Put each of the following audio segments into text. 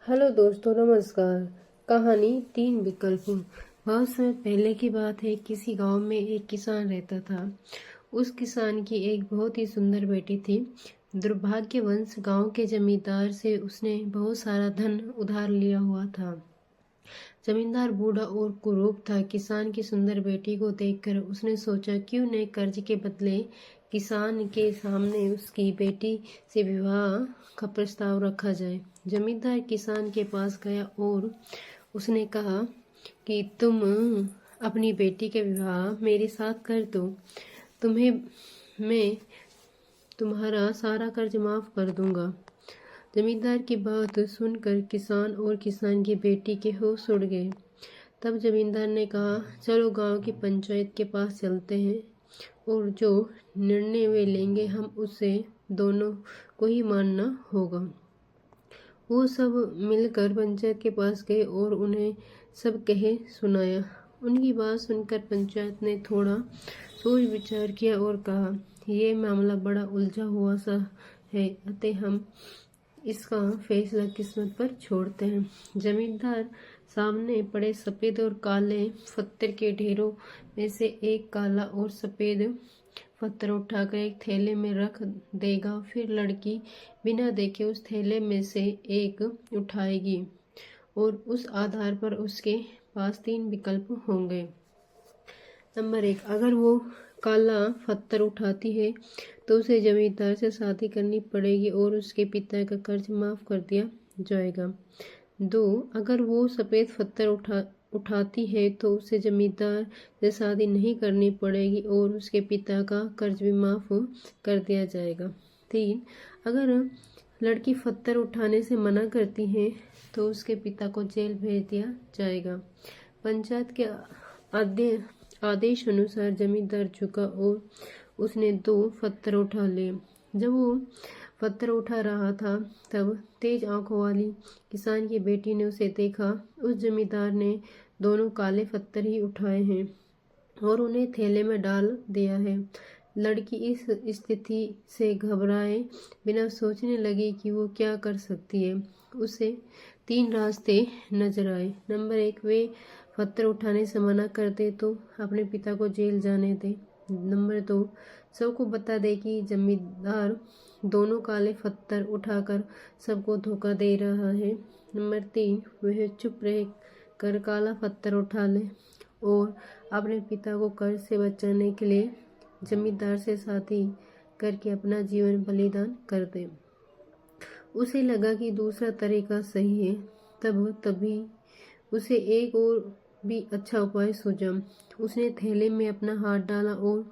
Hello दोस्तों, नमस्कार। कहानी तीन विकल्प। बहुत समय पहले की बात है। किसी गांव में एक किसान रहता था। उस किसान की एक बहुत ही सुंदर बेटी थी। दुर्भाग्यवश गांव के जमींदार से उसने बहुत सारा धन उधार लिया हुआ था। जमींदार बूढ़ा और कुरूप था। किसान की सुंदर बेटी को देखकर उसने सोचा, क्यों न कर्ज के बदले किसान के सामने उसकी बेटी से विवाह का प्रस्ताव रखा जाए। जमींदार किसान के पास गया और उसने कहा कि तुम अपनी बेटी का विवाह मेरे साथ कर दो, तुम्हें मैं तुम्हारा सारा कर्ज माफ कर दूंगा। जमींदार की बात सुनकर किसान और किसान की बेटी के होश उड़ गए। तब जमींदार ने कहा, चलो गांव की पंचायत के पास चलते हैं और जो निर्णय वे लेंगे हम उसे दोनों को ही मानना होगा। वो सब मिलकर पंचायत के पास गए और उन्हें सब कहे सुनाया। उनकी बात सुनकर पंचायत ने थोड़ा सोच विचार किया और कहा, यह मामला बड़ा उलझा हुआ सा है, अतः हम इसका फैसला किस्मत पर छोड़ते हैं। जमींदार सामने पड़े सफेद और काले पत्थर के ढेरों में से एक काला और सफेद पत्थर उठाकर एक थैले में रख देगा। फिर लड़की बिना देखे उस थैले में से एक उठाएगी और उस आधार पर उसके पास तीन विकल्प होंगे। नंबर 1, अगर वो काला पत्थर उठाती है तो उसे जमींदार से शादी करनी पड़ेगी और उसके पिता का कर्ज माफ कर दिया जाएगा। 2, अगर वो सफ़ेद पत्थर उठाती है तो उसे जमींदार से शादी नहीं करनी पड़ेगी और उसके पिता का कर्ज भी माफ कर दिया जाएगा। 3, अगर लड़की पत्थर उठाने से मना करती है तो उसके पिता को जेल भेज दिया जाएगा। पंचायत के आदेश अनुसार जमींदार झुका और उसने 2 पत्थर उठा लिए। जब वो पत्थर उठा रहा था तब तेज आंखों वाली किसान की बेटी ने उसे देखा। उस जमींदार ने दोनों काले पत्थर ही उठाए हैं और उन्हें थैले में डाल दिया है। लड़की इस स्थिति से घबराए बिना सोचने लगी कि वो क्या कर सकती है। उसे 3 रास्ते नजर आए। नंबर 1, वे पत्थर उठाने से मना कर दे तो अपने पिता को जेल जाने दे। नंबर 2, सबको बता दे कि जमींदार दोनों काले पत्थर उठाकर सबको धोखा दे रहा है। नंबर 3, वह चुप रह कर काला पत्थर उठा ले और अपने पिता को कर्ज से बचाने के लिए जमींदार से शादी करके अपना जीवन बलिदान कर दे। उसे लगा कि दूसरा तरीका सही है। तभी उसे एक और भी अच्छा उपाय सूझा। उसने थैले में अपना हाथ डाला और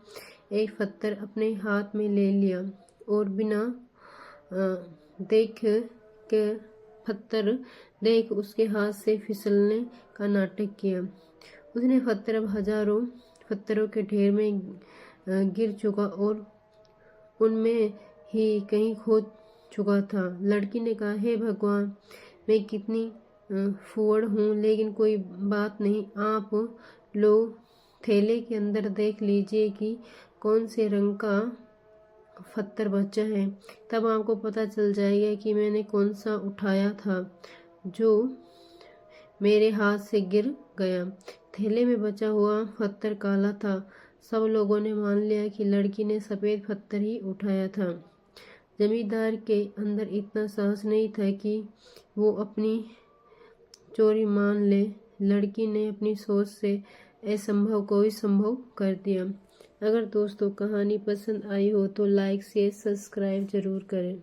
एक पत्थर अपने हाथ में ले लिया और बिना देख के पत्थर देख उसके हाथ से फिसलने का नाटक किया। उसने पत्थर अब हजारों पत्थरों के ढेर में गिर चुका और उनमें ही कहीं खो चुका था। लड़की ने कहा, हे भगवान, मैं कितनी फुअड़ हूँ, लेकिन कोई बात नहीं। आप लोग थैले के अंदर देख लीजिए कि कौन से रंग का पत्थर बचा है, तब आपको पता चल जाएगा कि मैंने कौन सा उठाया था जो मेरे हाथ से गिर गया। थैले में बचा हुआ पत्थर काला था। सब लोगों ने मान लिया कि लड़की ने सफ़ेद पत्थर ही उठाया था। जमींदार के अंदर इतना साहस नहीं था कि वो अपनी चोरी मान ले। लड़की ने अपनी सोच से असंभव को ही संभव कर दिया। अगर दोस्तों कहानी पसंद आई हो तो लाइक शेयर सब्सक्राइब जरूर करें।